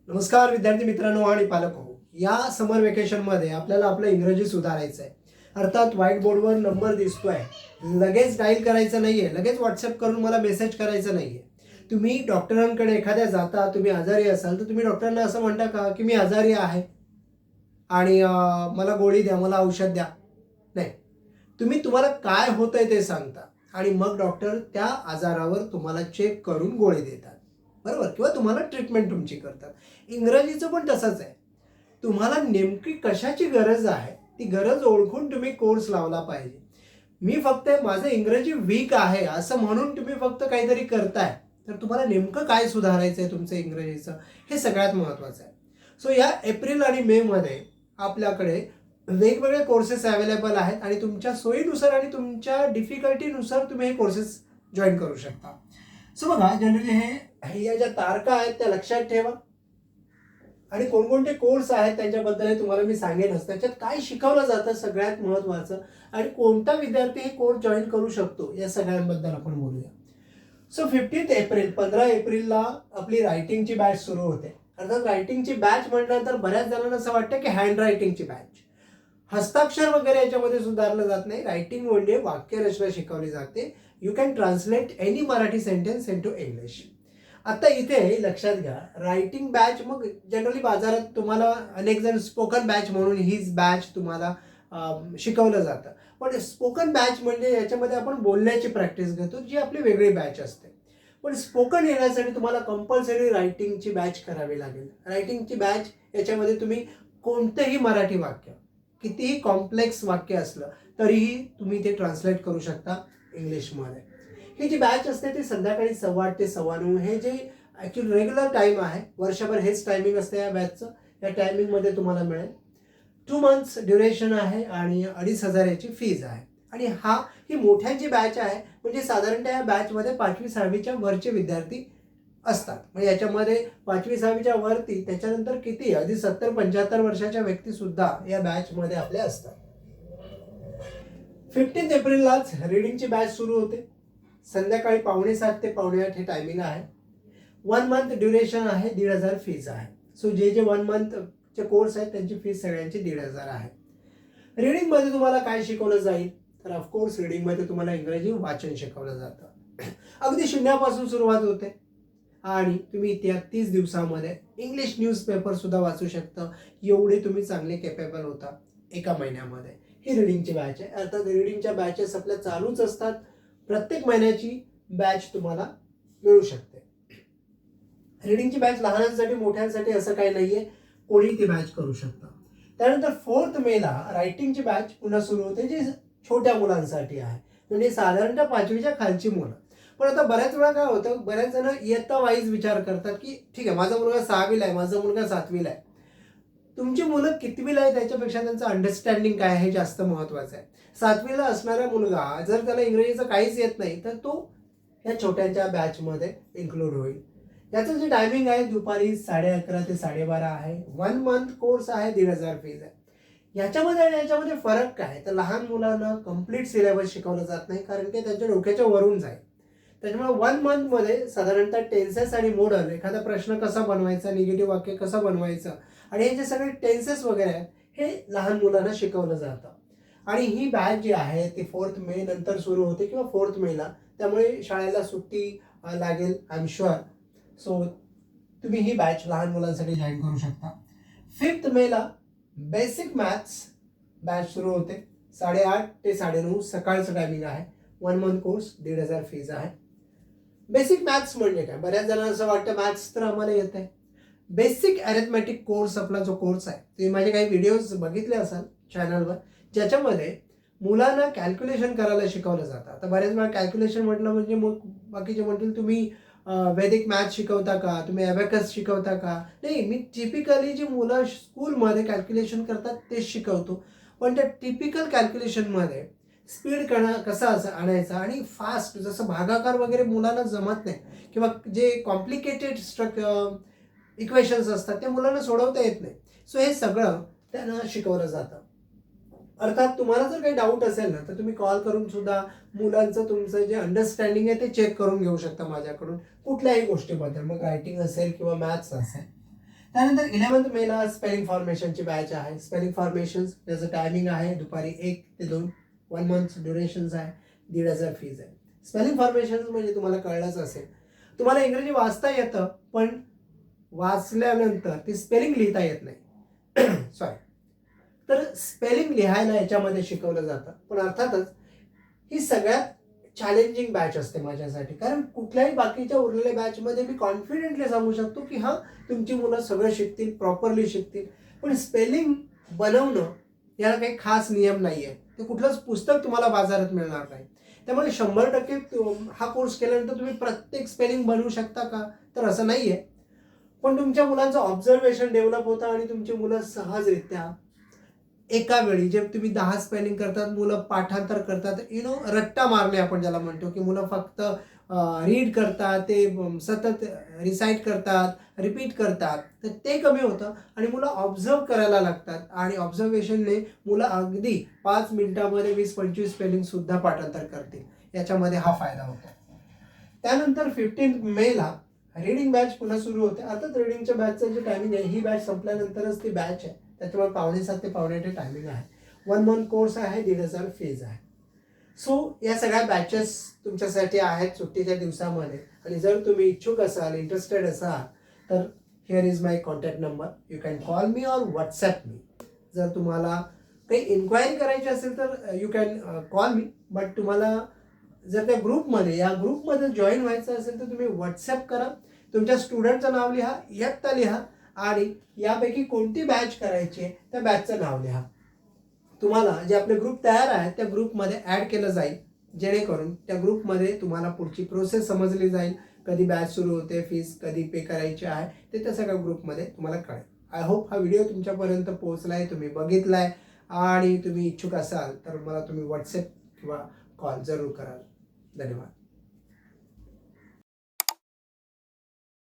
नमस्कार विद्यार्थी मित्रांनो आणि पालक हो. या समर वेकेशनमध्ये आपल्याला आपलं इंग्रजी सुधारायचं आहे. अर्थात व्हाईट बोर्डवर नंबर दिसतोय, लगेच डायल करायचं नाही आहे, लगेच व्हॉट्सअप करून मला मेसेज करायचं नाही आहे. तुम्ही डॉक्टरांकडे एखाद्या जाता, तुम्ही आजारी असाल तर तुम्ही डॉक्टरांना असं म्हणता का की मी आजारी आहे आणि मला गोळी द्या, मला औषध द्या. नाही, तुम्हाला काय होतंय ते सांगता आणि मग डॉक्टर त्या आजारावर तुम्हाला चेक करून गोळी देतात, बरोबर, किंवा तुम्हाला ट्रीटमेंट तुमची करतात. इंग्रजीचं पण तसंच आहे. तुम्हाला नेमकी कशाची गरज आहे ती गरज ओळखून तुम्ही कोर्स लावला पाहिजे. मी फक्त माझं इंग्रजी वीक आहे असं म्हणून तुम्ही फक्त काहीतरी करताय, तर तुम्हाला नेमकं काय सुधारायचं आहे तुमचं इंग्रजीचं, हे सगळ्यात महत्त्वाचं आहे. सो या एप्रिल आणि मे मध्ये आपल्याकडे वेगवेगळे कोर्सेस अवेलेबल आहेत आणि तुमच्या सोयीनुसार आणि तुमच्या डिफिकल्टीनुसार तुम्ही हे कोर्सेस जॉईन करू शकता. सो बघा, जनरली हे या ज्या तारखा आहेत त्या लक्षात ठेवा आणि कोणकोणते कोर्स आहेत त्यांच्याबद्दल तुम्हाला मी सांगेनच. त्याच्यात काय शिकवलं जातं सगळ्यात महत्त्वाचं, आणि कोणता विद्यार्थी हे कोर्स जॉईन करू शकतो या सगळ्यांबद्दल आपण बोलूया. सो 15 एप्रिलला आपली रायटिंगची बॅच सुरू होते. अर्थात रायटिंगची बॅच म्हटल्यानंतर बऱ्याच जणांना असं वाटतं की हँड रायटिंगची बॅच, हस्ताक्षर वगैरे याच्यामध्ये सुधारलं जात नाही. रायटिंग म्हणजे वाक्यरचना शिकवली जाते. You can translate any Marathi sentence into English. आता इथे लक्षात घ्या, रायटिंग बॅच मग जनरली बाजारात तुम्हाला अनेक जण स्पोकन बॅच म्हणून हीच बॅच तुम्हाला शिकवलं जातं. पण स्पोकन बॅच म्हणजे याच्यामध्ये आपण बोलण्याची प्रॅक्टिस घेतो, जी आपली वेगळी बॅच असते. पण स्पोकन येण्यासाठी तुम्हाला कंपल्सरी रायटिंगची बॅच करावी लागेल. रायटिंगची बॅच याच्यामध्ये तुम्ही कोणतंही मराठी वाक्य, कितीही कॉम्प्लेक्स वाक्य असलं तरीही तुम्ही ते ट्रान्सलेट करू शकता इंग्लिशमध्ये. ही जी बॅच असते ती संध्याकाळी 8:15 ते 9:15 हे जे ॲक्च्युअली रेग्युलर टाईम आहे, वर्षभर हेच टायमिंग असते या बॅचचं. या टायमिंगमध्ये तुम्हाला मिळेल. 2 मंथ्स ड्युरेशन आहे आणि 2,500 याची फीज आहे. आणि ही मोठ्यांची बॅच आहे, म्हणजे साधारणतः या बॅचमध्ये 5वी-6वीच्या वरचे विद्यार्थी असतात. म्हणजे याच्यामध्ये 5वी-6वीच्या वरती त्याच्यानंतर किती अगदी 70-75 वर्षाच्या व्यक्तीसुद्धा या बॅचमध्ये आपल्या असतात. 15 एप्रिललाच रीडिंगची बॅच सुरू होते. संध्याकाळी 7:15 ते 7:45 हे टायमिंग आहे. 1 मंथ ड्युरेशन आहे, 1,500 फीज आहे. सो जे 1 मंथचे कोर्स आहेत त्यांची फीज सगळ्यांची 1,500 आहे. रीडिंगमध्ये तुम्हाला काय शिकवलं जाईल, तर ऑफकोर्स रीडिंगमध्ये तुम्हाला इंग्रजी वाचन शिकवलं जातं. अगदी शून्यापासून सुरुवात होते आणि तुम्ही त्या 30 दिवसामध्ये इंग्लिश न्यूजपेपर सुद्धा वाचू शकता. एवढे तुम्ही चांगले केपेबल होता एका महिन्यामध्ये. ही रीडिंगची बॅच आहे. अर्थात रीडिंगच्या बॅचेस आपल्या चालूच असतात. प्रत्येक महिन्याची बॅच तुम्हाला मिळू शकते. रीडिंगची बॅच लहानांसाठी मोठ्यांसाठी असं काही नाहीये, कोणी ती बॅच करू शकता. त्यानंतर 4 मेला रायटिंगची बॅच पुन्हा सुरू होते, जी छोट्या मुलांसाठी आहे, म्हणजे साधारणतः 5वीच्या खालची मुलं. पण आता बऱ्याच वेळा काय होतं, बऱ्याच जण इयत्ता वाईज विचार करतात की ठीक आहे, माझा मुलगा 6वीला आहे, माझा मुलगा 7वीला आहे. तुमची मुलं कितवीला आहे त्याच्यापेक्षा त्यांचं अंडरस्टँडिंग काय आहे हे जास्त महत्त्वाचं आहे. 7वीला असणारा मुलगा जर त्याला इंग्रजीचं काहीच येत नाही तर तो ह्या छोट्यांच्या बॅचमध्ये इन्क्लूड होईल. याचं जे टायमिंग आहे दुपारी 11:30 ते 12:30 आहे. 1 मंथ कोर्स आहे, 1,500 फीज आहे. याच्यामध्ये आणि याच्यामध्ये फरक काय, तर लहान मुलांना कम्प्लीट सिलेबस शिकवलं जात नाही, कारण की त्यांच्या डोक्याच्या वरून जाईल. त्याच्यामुळे 1 मंथमध्ये साधारणतः टेन्सेस आणि मॉडल, एखादा प्रश्न कसा बनवायचा, निगेटिव्ह वाक्य कसं बनवायचं आणि हे जे सगळे टेन्सेस वगैरे आहेत हे लहान मुलांना शिकवलं जातं. आणि ही बॅच जी आहे ती 4 मे नंतर सुरू होते किंवा 4 मेला, त्यामुळे शाळेला सुट्टी लागेल आय एम शुअर. सो तुम्ही ही बॅच लहान मुलांसाठी जॉईन करू शकता. 5 मेला बेसिक मॅथ्स बॅच सुरू होते. 8:30 ते 9:30 सकाळचं टायमिंग आहे. 1 मंथ कोर्स, 1,500 फीज आहे. बेसिक मॅथ्स म्हणजे काय, बऱ्याच जणांना असं वाटतं मॅथ्स तर आम्हाला येत आहे. बेसिक अरिथमॅटिक कोर्स आपला जो कोर्स आहे, तुम्ही माझे काही व्हिडिओज बघितले असाल चॅनलवर, ज्याच्यामध्ये मुलांना कॅल्क्युलेशन करायला शिकवलं जातं. आता बऱ्याच वेळा कॅल्क्युलेशन म्हटलं म्हणजे मग बाकीचे म्हणतील तुम्ही वैदिक मॅथ शिकवता का, तुम्ही ॲबॅकस शिकवता का. नाही, मी टिपिकली जी मुलं स्कूलमध्ये कॅल्क्युलेशन करतात तेच शिकवतो. पण त्या टिपिकल कॅल्क्युलेशनमध्ये स्पीड कसा आणायचा आणि फास्ट, जसं भागाकार वगैरे मुलांना जमत नाही किंवा जे कॉम्प्लिकेटेड इक्वेशन्स असतात ते मुलांना सोडवता येत नाही. सो हे सगळं त्यांना शिकवलं जातं. अर्थात तुम्हाला जर काही डाऊट असेल ना तर तुम्ही कॉल करून सुद्धा मुलांचं तुमचं जे अंडरस्टँडिंग आहे ते चेक करून घेऊ शकता माझ्याकडून कुठल्याही गोष्टीबद्दल, मग रायटिंग असेल किंवा मॅथ्स असेल. त्यानंतर 11th मेला स्पेलिंग फॉर्मेशनची बॅच आहे. स्पेलिंग फॉर्मेशन त्याचं टायमिंग आहे दुपारी 1 ते 2. 1 मंथ ड्युरेशन्स आहे. 1,500 फीज आहे. स्पेलिंग फॉर्मेशन म्हणजे तुम्हाला कळलंच असेल, तुम्हाला इंग्रजी वाचता येतं पण वाचल्यानंतर ती स्पेलिंग लिहिता येत नाही. सॉरी. तर स्पेलिंग लिहायला याच्यामध्ये शिकवलं जातं. पण अर्थातच ही सगळ्यात चॅलेंजिंग बॅच असते माझ्यासाठी, कारण कुठल्याही बाकीच्या उरलेल्या बॅचमध्ये मी कॉन्फिडेंटली सांगू शकतो की हां, तुमची मुलं सगळं शिकतील, प्रॉपरली शिकतील. पण स्पेलिंग बनवणं याला काही खास नियम नाही आहे. ते कुठलंच पुस्तक तुम्हाला बाजारात मिळणार नाही. त्यामुळे 100% हा कोर्स केल्यानंतर तुम्ही प्रत्येक स्पेलिंग बनवू शकता का, तर असं नाही आहे. पण तुमच्या मुलांचं ऑब्झर्वेशन डेव्हलप होतं आणि तुमची मुलं सहजरित्या एका वेळी जे तुम्ही 10 स्पेलिंग करतात, मुलं पाठांतर करतात, रट्टा मारणे आपण ज्याला म्हणतो, की मुलं फक्त रीड करतात, ते सतत रिसाईट करतात, रिपीट करतात, तर ते कमी होतं आणि मुलं ऑब्झर्व करायला लागतात आणि ऑब्झर्वेशनने मुलं अगदी 5 मिनिटामध्ये 20-25 स्पेलिंगसुद्धा पाठांतर करतील. याच्यामध्ये हा फायदा होतो. त्यानंतर 15 मेला रीडिंग बॅच पुन्हा सुरू होते. अर्थात रीडिंगच्या बॅचचं जे टायमिंग आहे, ही बॅच संपल्यानंतरच ती बॅच आहे. त्याच्यामुळे 7:45 ते 7:45 टायमिंग आहे. 1 मंथ कोर्स आहे. 1,500 फीज आहे. सो या सगळ्या बॅचेस तुमच्यासाठी आहेत सुट्टीच्या दिवसामध्ये. आणि जर तुम्ही इच्छुक असाल, इंटरेस्टेड असाल, तर here is my contact number. You can call me or WhatsApp me. जर तुम्हाला काही इन्क्वायरी करायची असेल तर you can call me. But तुम्हाला जर त्या ग्रुपमध्ये या ग्रुपमध्ये जॉईन व्हायचं असेल तर तुम्ही व्हॉट्सॲप करा. तुमच्या स्टुडंटचं नाव लिहा, इयत्ता लिहा आणि यापैकी कोणती बॅच करायची आहे त्या बॅचचं नाव लिहा. तुम्हाला जे आपले ग्रुप तयार आहेत त्या ग्रुपमध्ये ॲड केलं जाईल, जेणेकरून त्या ग्रुपमध्ये तुम्हाला पुढची प्रोसेस समजली जाईल. कधी बॅच सुरू होते, फीस कधी पे करायची आहे, ते त्या सगळ्या ग्रुपमध्ये तुम्हाला कळेल. आय होप हा व्हिडिओ तुमच्यापर्यंत पोहोचला आहे, तुम्ही बघितला आहे आणि तुम्ही इच्छुक असाल तर मला तुम्ही व्हॉट्सॲप किंवा कॉल जरूर कराल. धन्यवाद.